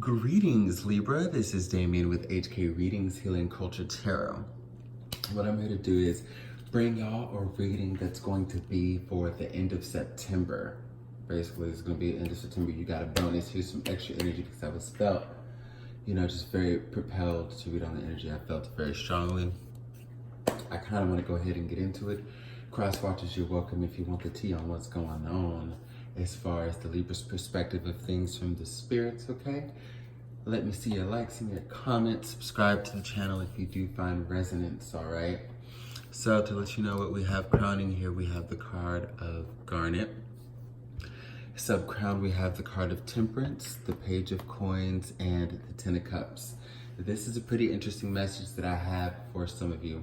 Greetings, Libra. This is Damien with HK Readings, Healing Culture Tarot. What I'm here to do is bring y'all a reading that's going to be for the end of September. Basically, it's going to be the end of September. You got a bonus. Here's some extra energy because I was felt, just very propelled to read on the energy. I felt it very strongly. I kind of want to go ahead and get into it. Cross watchers, you're welcome if you want the tea on what's going on as far as the Libra's perspective of things from the spirits, okay? Let me see your likes and your comments. Subscribe to the channel if you do find resonance, all right? So to let you know what we have crowning here, we have the card of Garnet. Sub-crown, we have the card of Temperance, the Page of Coins, and the Ten of Cups. This is a pretty interesting message that I have for some of you.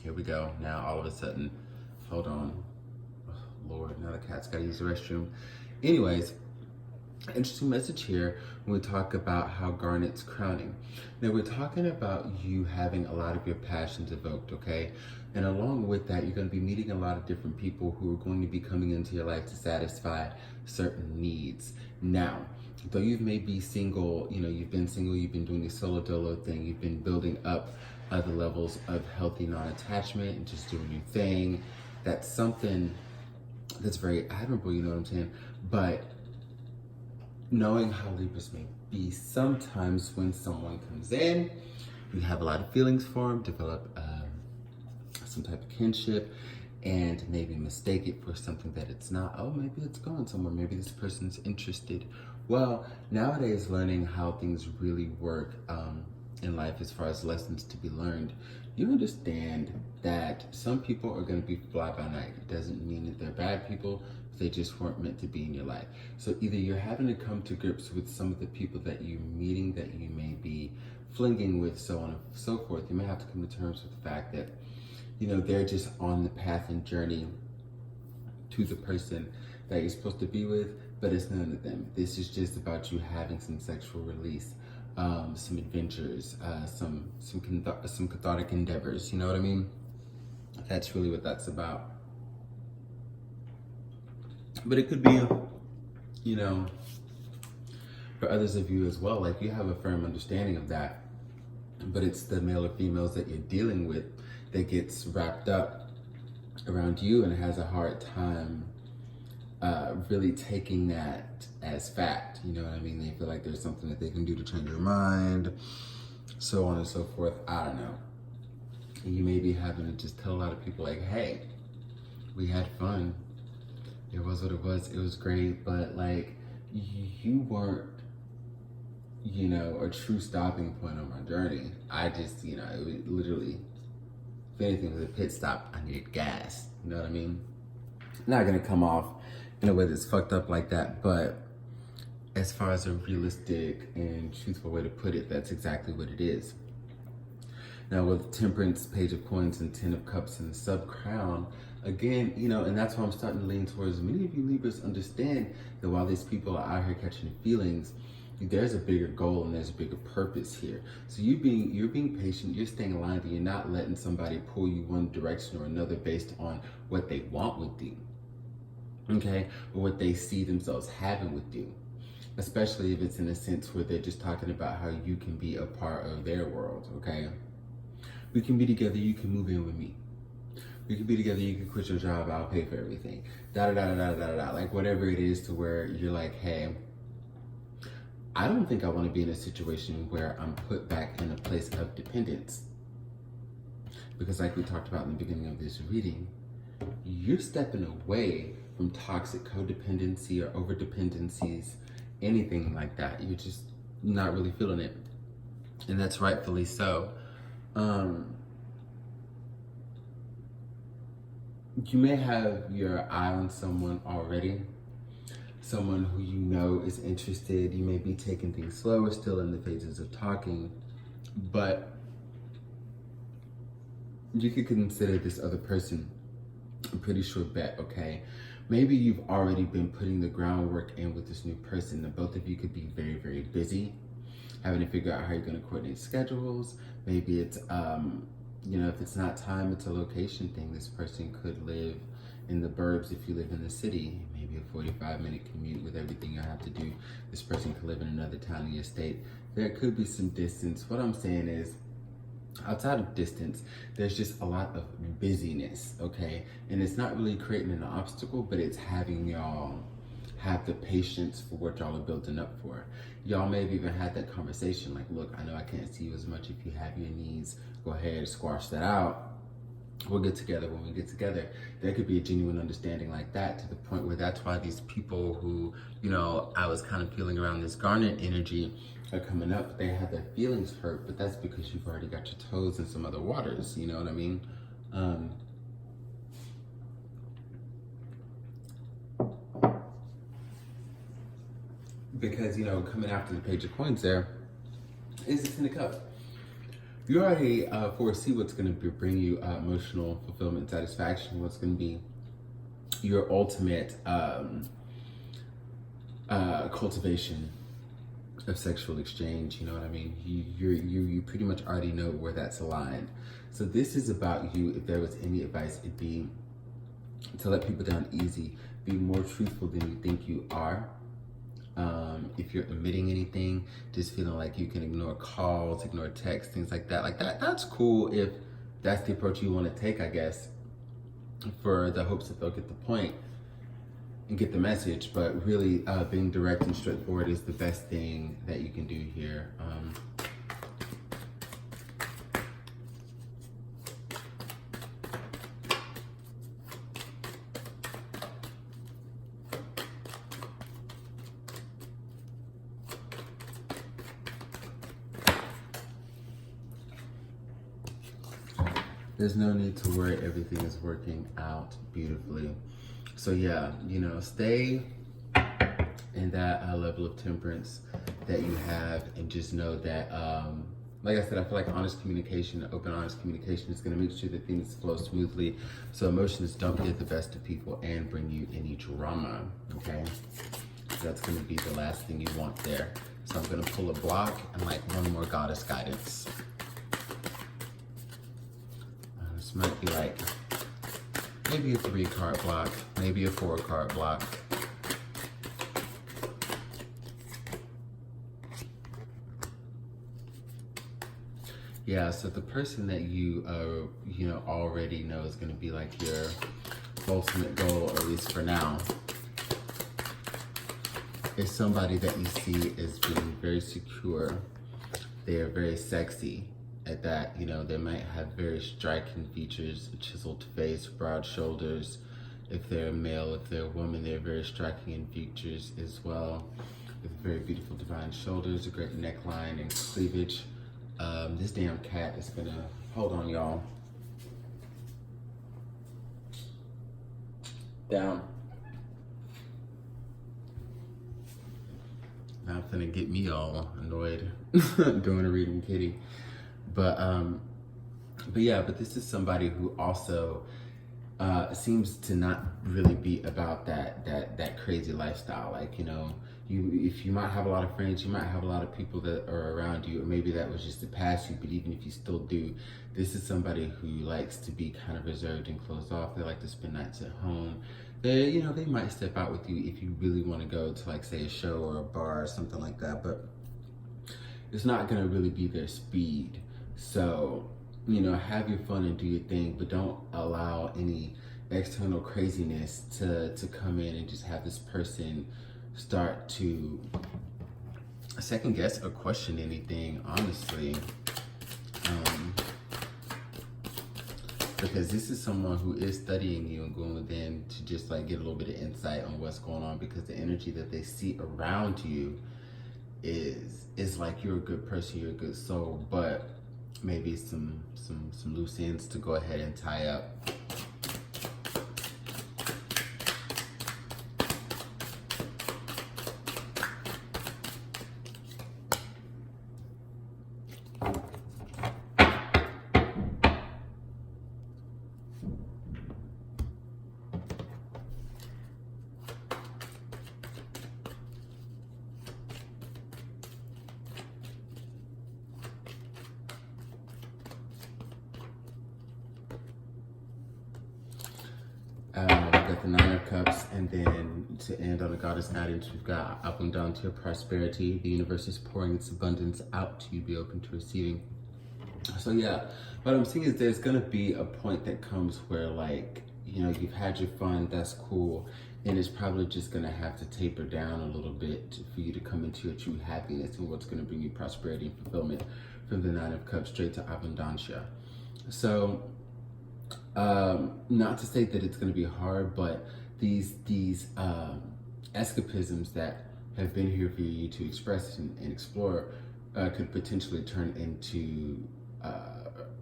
Here we go. Now, all of a sudden, hold on. Oh, Lord, now the cat's got to use the restroom. Anyways, interesting message here when we talk about how Garnet's crowning. Now, we're talking about you having a lot of your passions evoked, okay? And along with that, you're going to be meeting a lot of different people who are going to be coming into your life to satisfy certain needs. Now, though you may be single, you've been single, you've been doing the solo dolo thing, you've been building up the levels of healthy non-attachment and just doing your thing. That's something that's very admirable, you know what I'm saying? But knowing how Libras may be, sometimes when someone comes in, you have a lot of feelings for them, develop some type of kinship, and maybe mistake it for something that it's not. Oh, maybe it's going somewhere. Maybe this person's interested. Well, nowadays, learning how things really work in life as far as lessons to be learned, you understand that some people are going to be fly by night. It doesn't mean that they're bad people. They just weren't meant to be in your life. So either you're having to come to grips with some of the people that you're meeting, that you may be flinging with, so on and so forth. You may have to come to terms with the fact that, they're just on the path and journey to the person that you're supposed to be with, but it's none of them. This is just about you having some sexual release, some adventures, some cathartic endeavors. You know what I mean? That's really what that's about. But it could be, for others of you as well, like you have a firm understanding of that, but it's the male or females that you're dealing with that gets wrapped up around you and has a hard time really taking that as fact. You know what I mean? They feel like there's something that they can do to change your mind, so on and so forth. I don't know. You may be having to just tell a lot of people like, hey, we had fun. It was what it was. It was great, but like you weren't, a true stopping point on my journey. I just, it was literally, if anything, it was a pit stop. I needed gas. You know what I mean? Not gonna come off in a way that's fucked up like that, but as far as a realistic and truthful way to put it, that's exactly what it is. Now with Temperance, Page of Coins, and Ten of Cups in the sub-crown, again, and that's why I'm starting to lean towards many of you Libras understand that while these people are out here catching feelings, there's a bigger goal and there's a bigger purpose here. So you're being patient, you're staying aligned, and you're not letting somebody pull you one direction or another based on what they want with you, okay, or what they see themselves having with you. Especially if it's in a sense where they're just talking about how you can be a part of their world, okay? We can be together, you can move in with me. We can be together, you can quit your job, I'll pay for everything. Like whatever it is to where you're like, hey, I don't think I want to be in a situation where I'm put back in a place of dependence. Because like we talked about in the beginning of this reading, you're stepping away from toxic codependency or overdependencies, anything like that. You're just not really feeling it. And that's rightfully so. You may have your eye on someone already, someone who you know is interested. You may be taking things slower, still in the phases of talking, but you could consider this other person a pretty sure bet, okay? Maybe you've already been putting the groundwork in with this new person. The both of you could be very, very busy, having to figure out how you're gonna coordinate schedules. Maybe it's, if it's not time, it's a location thing. This person could live in the burbs if you live in the city, maybe a 45-minute commute with everything you have to do. This person could live in another town in your state. There could be some distance. What I'm saying is, outside of distance, there's just a lot of busyness, okay? And it's not really creating an obstacle, but it's having y'all have the patience for what y'all are building up for. Y'all may have even had that conversation like, look, I know I can't see you as much if you have your needs. Go ahead, squash that out. We'll get together when we get together. There could be a genuine understanding like that, to the point where that's why these people who, you know, I was kind of feeling around this Garnet energy are coming up. They have their feelings hurt, but that's because you've already got your toes in some other waters. You know what I mean? Because, you know, coming after the Page of Coins there is the Ten of Cups. You already foresee what's going to bring you emotional fulfillment, satisfaction, what's going to be your ultimate cultivation of sexual exchange. You know what I mean? You pretty much already know where that's aligned. So this is about you. If there was any advice, it'd be to let people down easy. Be more truthful than you think you are. If you're omitting anything, just feeling like you can ignore calls, ignore texts, things like that, that's cool if that's the approach you want to take, I guess, for the hopes that they'll get the point and get the message. But really, being direct and straightforward is the best thing that you can do here. There's no need to worry, everything is working out beautifully. So yeah, you know, stay in that level of temperance that you have, and just know that, like I said, I feel like honest communication, open, honest communication is gonna make sure that things flow smoothly, so emotions don't get the best of people and bring you any drama, okay? That's gonna be the last thing you want there. So I'm gonna pull a block and like one more goddess guidance. This might be like maybe a 3-card block, maybe a 4-card block. Yeah, so the person that you you know, already know is going to be like your ultimate goal, or at least for now, is somebody that you see as being very secure. They are very sexy. At that, you know, they might have very striking features, a chiseled face, broad shoulders. If they're a male, if they're a woman, they're very striking in features as well. With very beautiful divine shoulders, a great neckline and cleavage. This damn cat is gonna, hold on y'all. Down. Now it's gonna get me all annoyed doing a reading, kitty. But yeah, but this is somebody who also seems to not really be about that crazy lifestyle. Like, you know, if you might have a lot of friends, you might have a lot of people that are around you, or maybe that was just to pass you, but even if you still do, this is somebody who likes to be kind of reserved and closed off. They like to spend nights at home. They, you know, they might step out with you if you really want to go to, like, say, a show or a bar or something like that, but it's not gonna really be their speed. So, you know, have your fun and do your thing, but don't allow any external craziness to come in and just have this person start to second guess or question anything, honestly. Because this is someone who is studying you and going within to just like get a little bit of insight on what's going on, because the energy that they see around you is like you're a good person, you're a good soul, but maybe some loose ends to go ahead and tie up. got the Nine of Cups, and then to end on the Goddess guidance, we've got up and down to your prosperity. The universe is pouring its abundance out to you. Be open to receiving. So yeah, what I'm seeing is there's gonna be a point that comes where, like, you know, you've had your fun, that's cool, and it's probably just gonna have to taper down a little bit for you to come into your true happiness and what's gonna bring you prosperity and fulfillment from the Nine of Cups straight to abundancia. So, not to say that it's gonna be hard, but these escapisms that have been here for you to express and explore could potentially turn into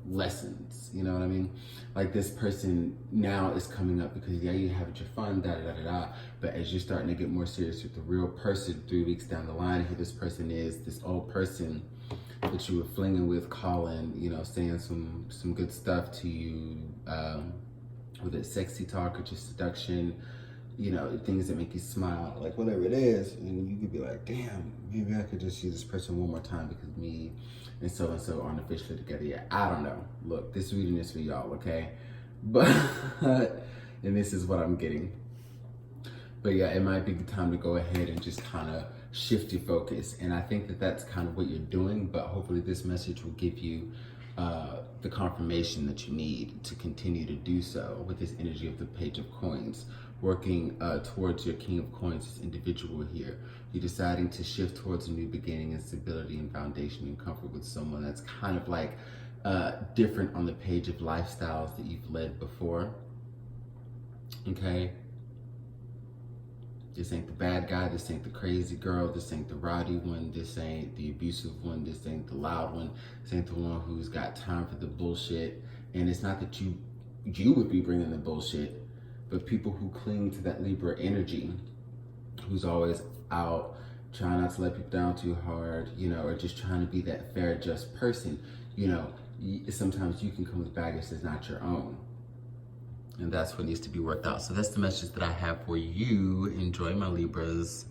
lessons, you know what I mean? Like, this person now is coming up because, yeah, you have your fun, but as you're starting to get more serious with the real person 3 weeks down the line, here this person is, this old person that you were flinging with, calling, you know, saying some good stuff to you, whether it's sexy talk or just seduction, you know, things that make you smile, like whatever it is, and you could be like, damn, maybe I could just see this person one more time because me and so aren't officially together yet. I don't know. Look, this reading is for y'all, okay? But, and this is what I'm getting. But yeah, it might be the time to go ahead and just kind of shift your focus. And I think that that's kind of what you're doing, but hopefully this message will give you the confirmation that you need to continue to do so with this energy of the Page of Coins, working towards your King of Coins, this individual here. You're deciding to shift towards a new beginning and stability and foundation and comfort with someone that's kind of like different on the page of lifestyles that you've led before, okay? This ain't the bad guy, this ain't the crazy girl, this ain't the rowdy one, this ain't the abusive one, this ain't the loud one, this ain't the one who's got time for the bullshit. And it's not that you would be bringing the bullshit, but people who cling to that Libra energy, who's always out, trying not to let people down too hard, you know, or just trying to be that fair, just person, you know, sometimes you can come with baggage that's not your own. And that's what needs to be worked out. So that's the message that I have for you. Enjoy, my Libras.